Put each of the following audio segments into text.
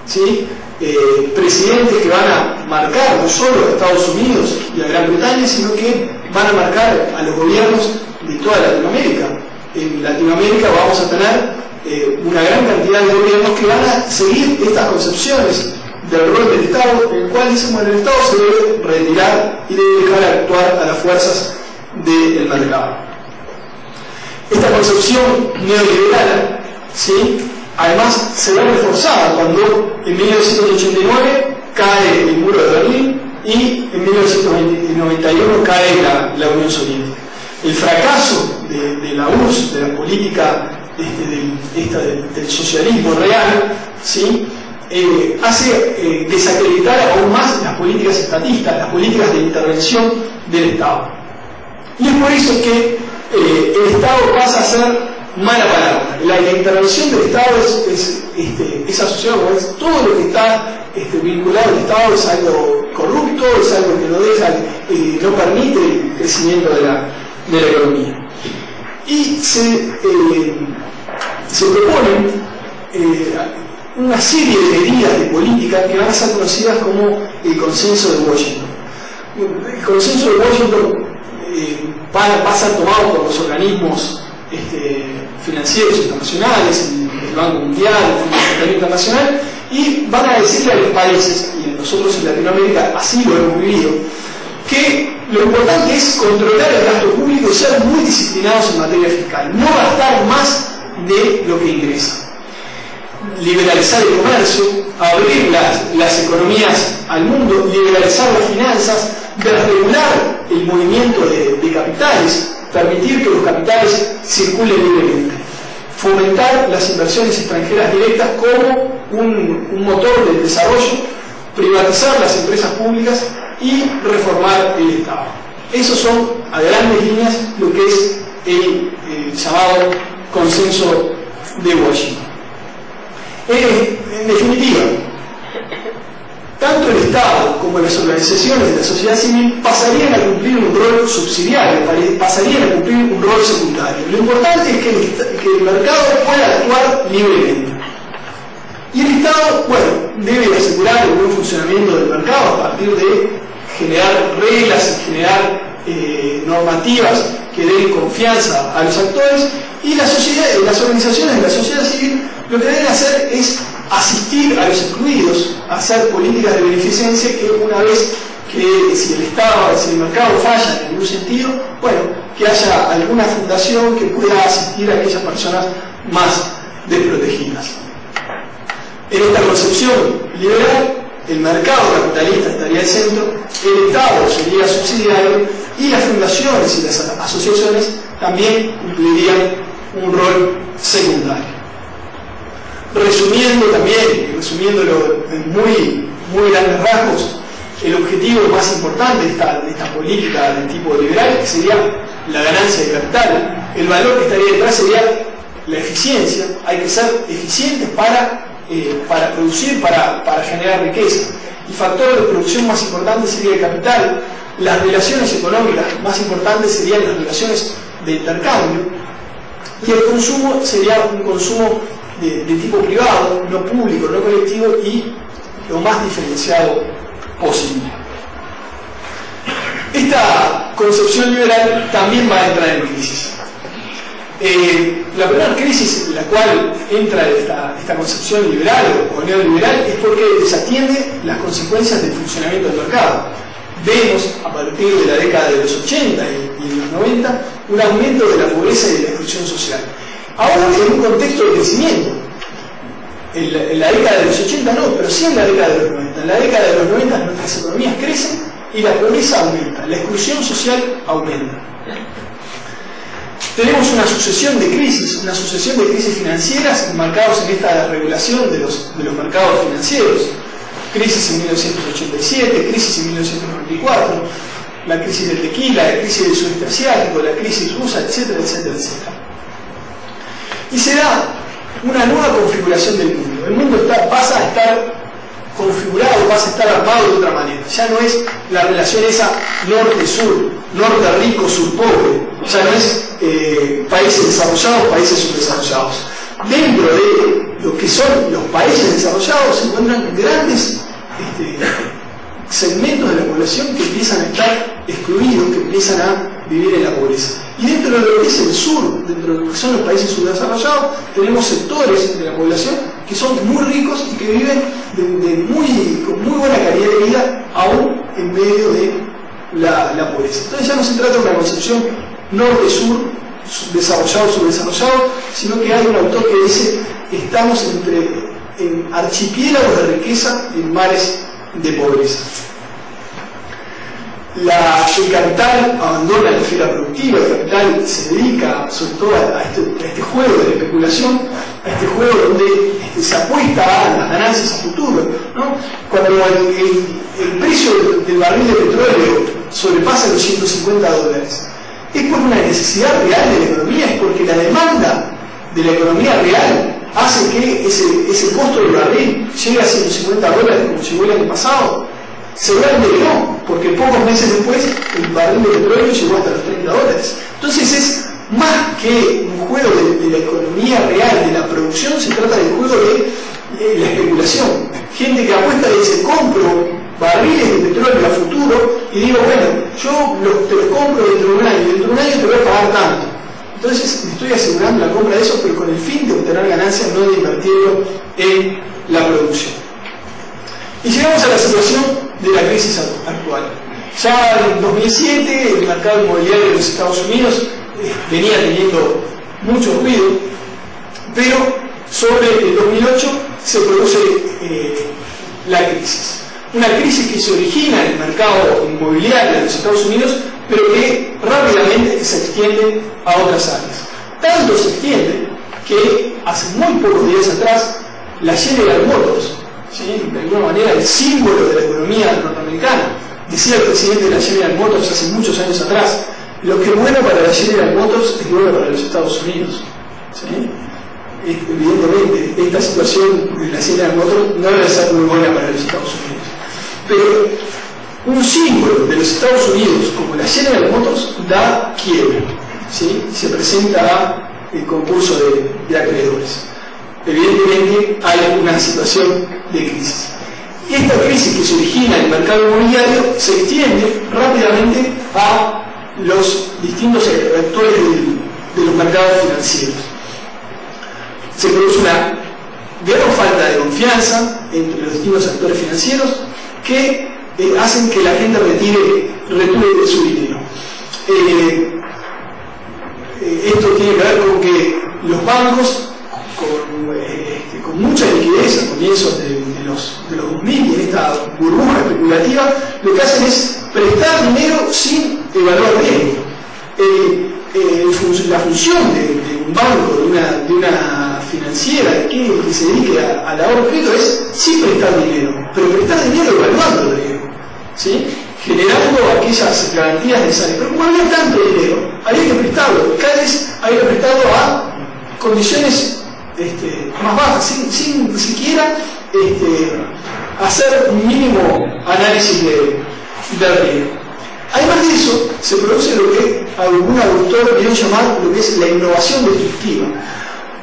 ¿sí? Presidentes que van a marcar no solo a Estados Unidos y a Gran Bretaña, sino que van a marcar a los gobiernos de toda Latinoamérica. En Latinoamérica vamos a tener una gran cantidad de gobiernos que van a seguir estas concepciones del rol del Estado, en el cual dicen, bueno, el Estado se debe retirar y debe dejar actuar a las fuerzas del mercado. Esta concepción neoliberal, ¿sí?, además se ve reforzada cuando en 1989 cae el muro de Berlín y en 1991 cae la Unión Soviética. El fracaso de la URSS, de la política del socialismo real, ¿sí?, hace desacreditar aún más las políticas estatistas, las políticas de intervención del Estado. Y es por eso que el Estado pasa a ser mala palabra. La intervención del Estado es asociado con todo lo que está vinculado al Estado, es algo corrupto, es algo que no deja, no permite el crecimiento de la economía. Y se proponen una serie de medidas de política que van a ser conocidas como el Consenso de Washington. El Consenso de Washington va a ser tomado por los organismos financieros internacionales, el Banco Mundial, el Fondo Monetario Internacional, y van a decirle a los países, y nosotros en Latinoamérica así lo hemos vivido, que lo importante es controlar el gasto público y ser muy disciplinados en materia fiscal, no gastar más de lo que ingresa. Liberalizar el comercio, abrir las economías al mundo, liberalizar las finanzas, desregular el movimiento de capitales, permitir que los capitales circulen libremente, fomentar las inversiones extranjeras directas como un motor del desarrollo, privatizar las empresas públicas y reformar el Estado. Esos son, a grandes líneas, lo que es el llamado Consenso de Washington. En definitiva, tanto el Estado como las organizaciones de la sociedad civil pasarían a cumplir un rol subsidiario, pasarían a cumplir un rol secundario. Lo importante es que el mercado pueda actuar libremente. Y el Estado, bueno, debe asegurar el buen funcionamiento del mercado a partir de generar reglas y generar normativas que den confianza a los actores, y las organizaciones de la sociedad civil lo que deben hacer es asistir a los excluidos, hacer políticas de beneficencia que una vez que si el Estado, si el mercado falla en algún sentido, bueno, que haya alguna fundación que pueda asistir a aquellas personas más desprotegidas. En esta concepción liberal, el mercado capitalista estaría al centro, el Estado sería subsidiario y las fundaciones y las asociaciones también cumplirían un rol secundario. Resumiéndolo en muy grandes rasgos, el objetivo más importante de esta política de tipo liberal sería la ganancia de capital. El valor que estaría detrás sería la eficiencia. Hay que ser eficientes para producir, para generar riqueza. El factor de producción más importante sería el capital. Las relaciones económicas más importantes serían las relaciones de intercambio. Y el consumo sería un consumo de tipo privado, no público, no colectivo, y lo más diferenciado posible. Esta concepción liberal también va a entrar en crisis. La primera crisis en la cual entra esta concepción liberal o neoliberal es porque desatiende las consecuencias del funcionamiento del mercado. Vemos a partir de la década de los 80 y de los 90 un aumento de la pobreza y de la exclusión social. Ahora en un contexto de crecimiento. En la década de los 80 no, pero sí en la década de los 90. En la década de los 90 nuestras economías crecen y la pobreza aumenta, la exclusión social aumenta. Tenemos una sucesión de crisis financieras enmarcados en esta regulación de los mercados financieros. Crisis en 1987, crisis en 1994, la crisis del tequila, la crisis del sudeste asiático, la crisis rusa, etcétera, etcétera, etcétera. Y se da una nueva configuración del mundo. El mundo pasa a estar configurado, pasa a estar armado de otra manera. Ya no es la relación esa norte-sur, norte rico, sur pobre. Ya no es países desarrollados, países subdesarrollados. Dentro lo que son los países desarrollados se encuentran grandes segmentos de la población que empiezan a estar excluidos, que empiezan a vivir en la pobreza. Y dentro de lo que es el sur, dentro de lo que son los países subdesarrollados, tenemos sectores de la población que son muy ricos y que viven con muy buena calidad de vida, aún en medio de la pobreza. Entonces ya no se trata de una concepción norte-sur, desarrollado, subdesarrollado, sino que hay un autor que dice que estamos en archipiélagos de riqueza y en mares de pobreza. El capital abandona la esfera productiva, el capital se dedica sobre todo a este juego de la especulación, a este juego donde se apuesta a las ganancias a futuro, ¿no? Cuando el precio del barril de petróleo sobrepasa los $150, es por una necesidad real de la economía, es porque la demanda de la economía real hace que ese costo del barril llegue a $150 como llegó el año pasado. Seguramente que no, porque pocos meses después el barril de petróleo llegó hasta los $30. Entonces es más que un juego de la economía real, de la producción, se trata del juego de la especulación. Gente que apuesta y dice, compro barriles de petróleo a futuro y digo, bueno, yo te los compro dentro de un año, y dentro de un año te voy a pagar tanto. Entonces me estoy asegurando la compra de eso, pero con el fin de obtener ganancias, no de invertirlo en la producción. Y llegamos a la situación de la crisis actual. Ya en 2007 el mercado inmobiliario de los Estados Unidos venía teniendo mucho ruido, pero sobre el 2008 se produce la crisis. Una crisis que se origina en el mercado inmobiliario de los Estados Unidos, pero que rápidamente se extiende a otras áreas. Tanto se extiende que hace muy pocos días atrás la General Motors, ¿sí?, de alguna manera el símbolo de la economía norteamericana, decía el presidente de la General Motors hace muchos años atrás, lo que es bueno para la General Motors es bueno para los Estados Unidos, ¿sí? Evidentemente esta situación de la General Motors no debe ser muy buena para los Estados Unidos, pero un símbolo de los Estados Unidos como la General Motors da quiebra, ¿sí? Se presenta el concurso de acreedores. Evidentemente hay una situación de crisis. Y esta crisis que se origina en el mercado inmobiliario se extiende rápidamente a los distintos actores de los mercados financieros. Se produce una gran falta de confianza entre los distintos actores financieros que hacen que la gente retire su dinero. Esto tiene que ver con que los bancos con mucha liquidez a comienzos de los 2000 y en esta burbuja especulativa, lo que hacen es prestar dinero sin evaluar riesgo. La función de un banco, de una financiera que se dedique al ahorro de crédito es sí prestar dinero, pero prestar dinero evaluando el riesgo, ¿sí?, generando aquellas garantías necesarias. Pero como había tanto dinero, había que prestarlo, cada vez había que prestarlo a condiciones más bajas, sin siquiera hacer un mínimo análisis de riesgo. Además de eso, se produce lo que algún autor quiere llamar lo que es la innovación disruptiva.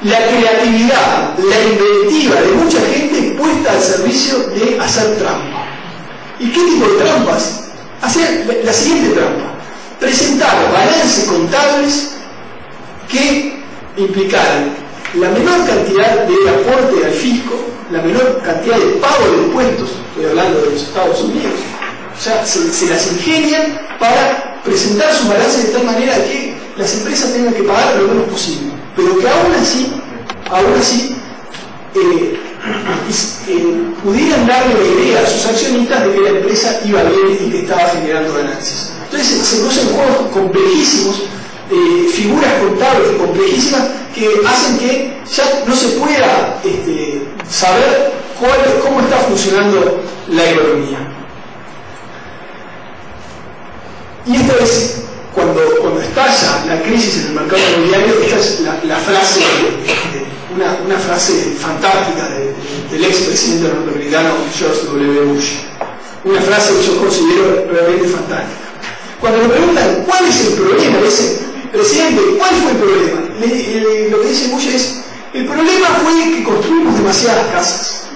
La creatividad, la inventiva de mucha gente puesta al servicio de hacer trampa. ¿Y qué tipo de trampas? Hacer la siguiente trampa: presentar balances contables que implicaran la menor cantidad de aporte al fisco, la menor cantidad de pago de impuestos, estoy hablando de los Estados Unidos. O sea, se las ingenian para presentar sus balances de tal manera que las empresas tengan que pagar lo menos posible, pero que aún así pudieran darle la idea a sus accionistas de que la empresa iba bien y que estaba generando ganancias. Entonces se producen juegos complejísimos, figuras contables complejísimas que hacen que ya no se pueda saber cómo está funcionando la economía. Y esta vez, cuando estalla la crisis en el mercado inmobiliario, esta es la frase, una frase fantástica del expresidente norteamericano George W. Bush. Una frase que yo considero realmente fantástica. Cuando le preguntan cuál es el problema, le dicen, presidente, ¿cuál fue el problema? Lo que dice Bush es, El problema fue que construimos demasiadas casas.